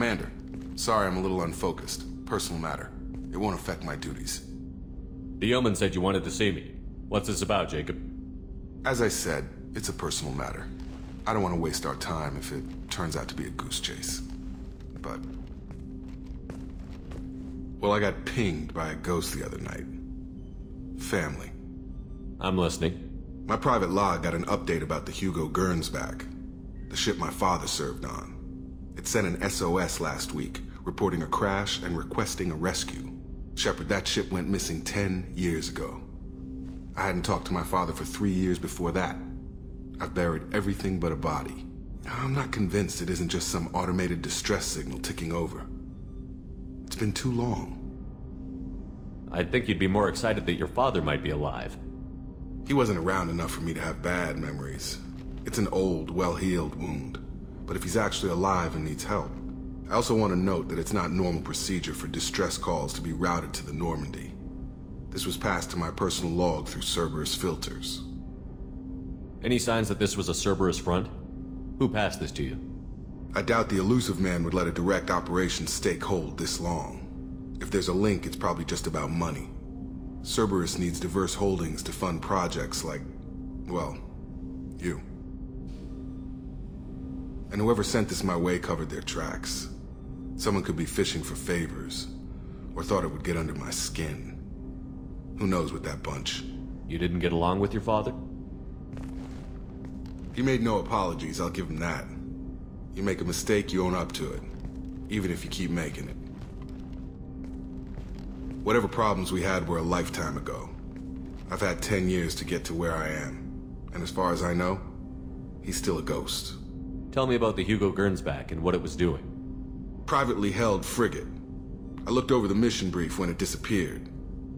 Commander, sorry I'm a little unfocused. Personal matter. It won't affect my duties. The yeoman said you wanted to see me. What's this about, Jacob? As I said, it's a personal matter. I don't want to waste our time if it turns out to be a goose chase. But... well, I got pinged by a ghost the other night. Family. I'm listening. My private log got an update about the Hugo Gernsback, the ship my father served on. It sent an SOS last week, reporting a crash and requesting a rescue. Shepard, that ship went missing 10 years ago. I hadn't talked to my father for 3 years before that. I've buried everything but a body. I'm not convinced it isn't just some automated distress signal ticking over. It's been too long. I'd think you'd be more excited that your father might be alive. He wasn't around enough for me to have bad memories. It's an old, well-healed wound. But if he's actually alive and needs help, I also want to note that it's not normal procedure for distress calls to be routed to the Normandy. This was passed to my personal log through Cerberus filters. Any signs that this was a Cerberus front? Who passed this to you? I doubt the Elusive Man would let a direct operations stake hold this long. If there's a link, it's probably just about money. Cerberus needs diverse holdings to fund projects like, well, you. And whoever sent this my way covered their tracks. Someone could be fishing for favors, or thought it would get under my skin. Who knows with that bunch? You didn't get along with your father? He made no apologies, I'll give him that. You make a mistake, you own up to it. Even if you keep making it. Whatever problems we had were a lifetime ago. I've had 10 years to get to where I am. And as far as I know, he's still a ghost. Tell me about the Hugo Gernsback and what it was doing. Privately held frigate. I looked over the mission brief when it disappeared.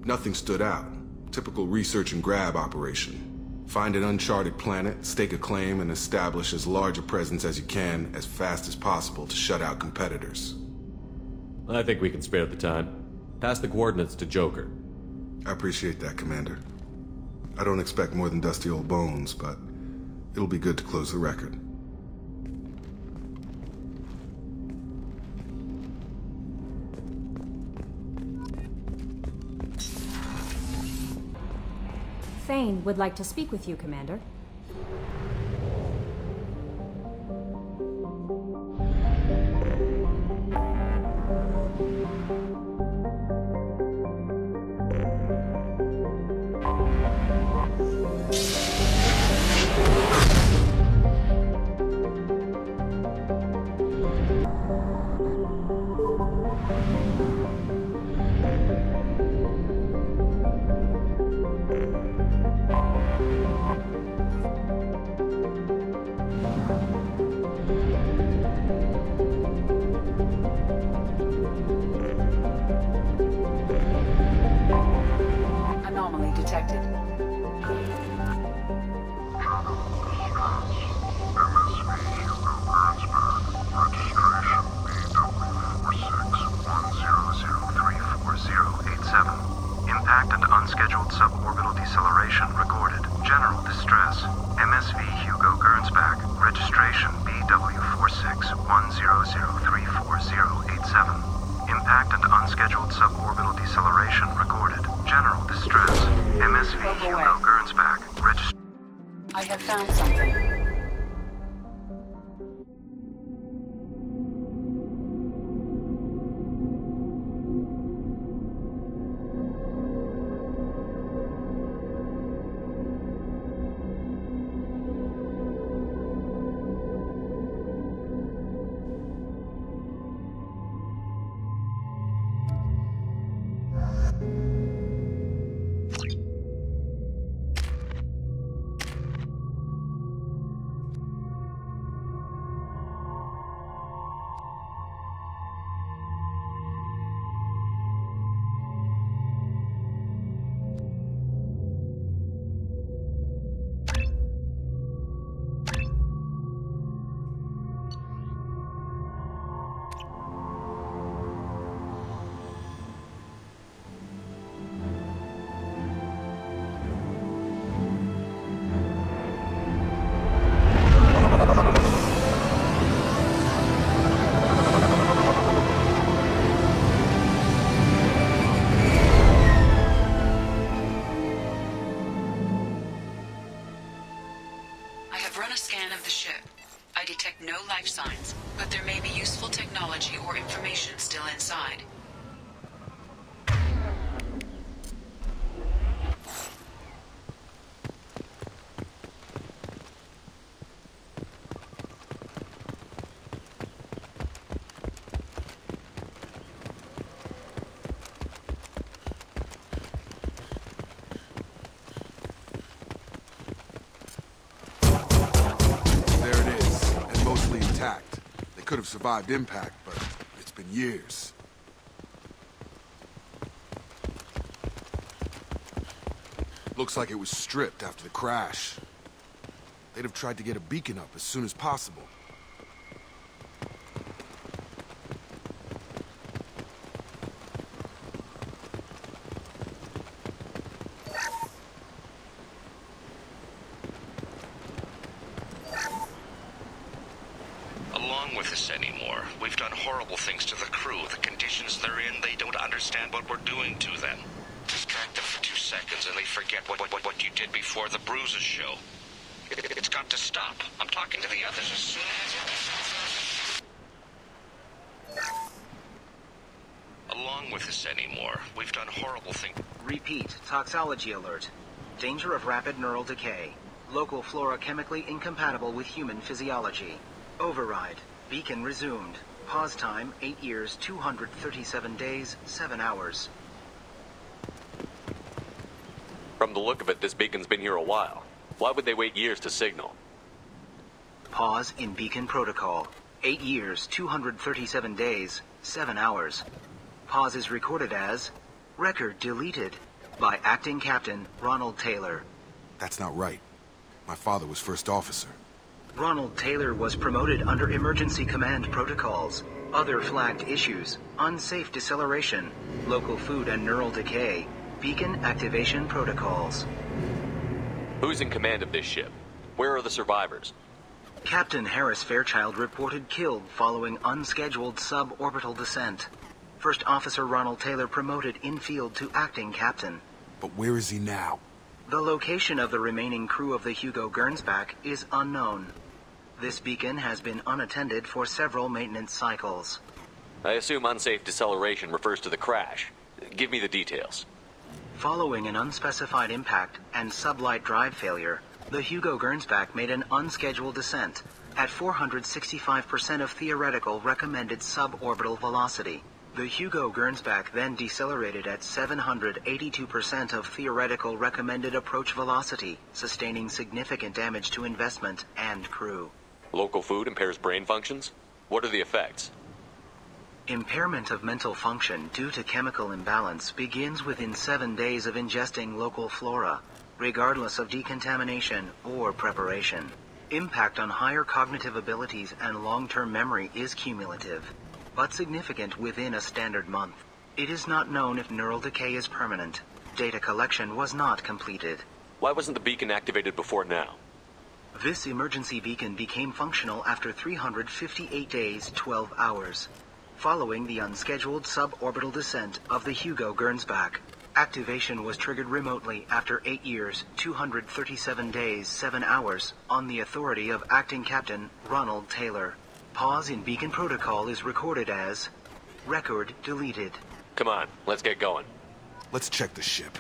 Nothing stood out. Typical research and grab operation. Find an uncharted planet, stake a claim, and establish as large a presence as you can as fast as possible to shut out competitors. I think we can spare the time. Pass the coordinates to Joker. I appreciate that, Commander. I don't expect more than dusty old bones, but it'll be good to close the record. Thane would like to speak with you, Commander. Anomaly detected. Impact and unscheduled suborbital deceleration recorded. General distress. MSV Hugo Gernsback. Registration BW4610034087. Impact and unscheduled suborbital deceleration recorded. General distress. MSV Hugo Gernsback. I have found something. I've run a scan of the ship. I detect no life signs, but there may be useful technology or information still inside. They could have survived impact, but it's been years. Looks like it was stripped after the crash. They'd have tried to get a beacon up as soon as possible. Anymore. We've done horrible things to the crew. The conditions they're in, they don't understand what we're doing to them. Distract them for 2 seconds and they forget what you did before the bruises show. It's got to stop. I'm talking to the others as soon as... Along with this anymore. We've done horrible things. Repeat, toxology alert. Danger of rapid neural decay. Local flora chemically incompatible with human physiology. Override. Beacon resumed. Pause time, 8 years, 237 days, 7 hours. From the look of it, this beacon's been here a while. Why would they wait years to signal? Pause in beacon protocol. 8 years, 237 days, 7 hours. Pause is recorded as... Record deleted. By Acting Captain Ronald Taylor. That's not right. My father was first officer. Ronald Taylor was promoted under emergency command protocols. Other flagged issues: unsafe deceleration, local food and neural decay, beacon activation protocols. Who's in command of this ship? Where are the survivors? Captain Harris Fairchild reported killed following unscheduled suborbital descent. First Officer Ronald Taylor promoted in-field to acting captain. But where is he now? The location of the remaining crew of the Hugo Gernsback is unknown. This beacon has been unattended for several maintenance cycles. I assume unsafe deceleration refers to the crash. Give me the details. Following an unspecified impact and sublight drive failure, the Hugo Gernsback made an unscheduled descent at 465% of theoretical recommended suborbital velocity. The Hugo Gernsback then decelerated at 782% of theoretical recommended approach velocity, sustaining significant damage to investment and crew. Local food impairs brain functions? What are the effects? Impairment of mental function due to chemical imbalance begins within 7 days of ingesting local flora, regardless of decontamination or preparation. Impact on higher cognitive abilities and long-term memory is cumulative, but significant within a standard month. It is not known if neural decay is permanent. Data collection was not completed. Why wasn't the beacon activated before now? This emergency beacon became functional after 358 days, 12 hours, following the unscheduled suborbital descent of the Hugo Gernsback. Activation was triggered remotely after 8 years, 237 days, 7 hours, on the authority of Acting Captain Ronald Taylor. Pause in beacon protocol is recorded as... Record deleted. Come on, let's get going. Let's check the ship.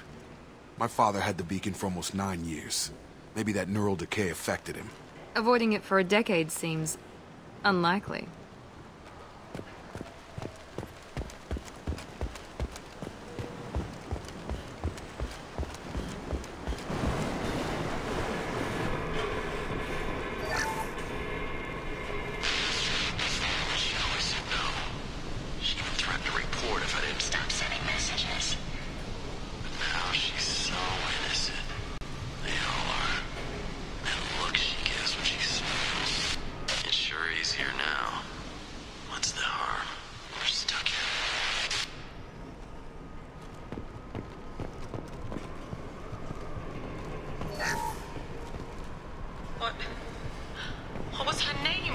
My father had the beacon for almost 9 years. Maybe that neural decay affected him. Avoiding it for a decade seems unlikely. What was her name?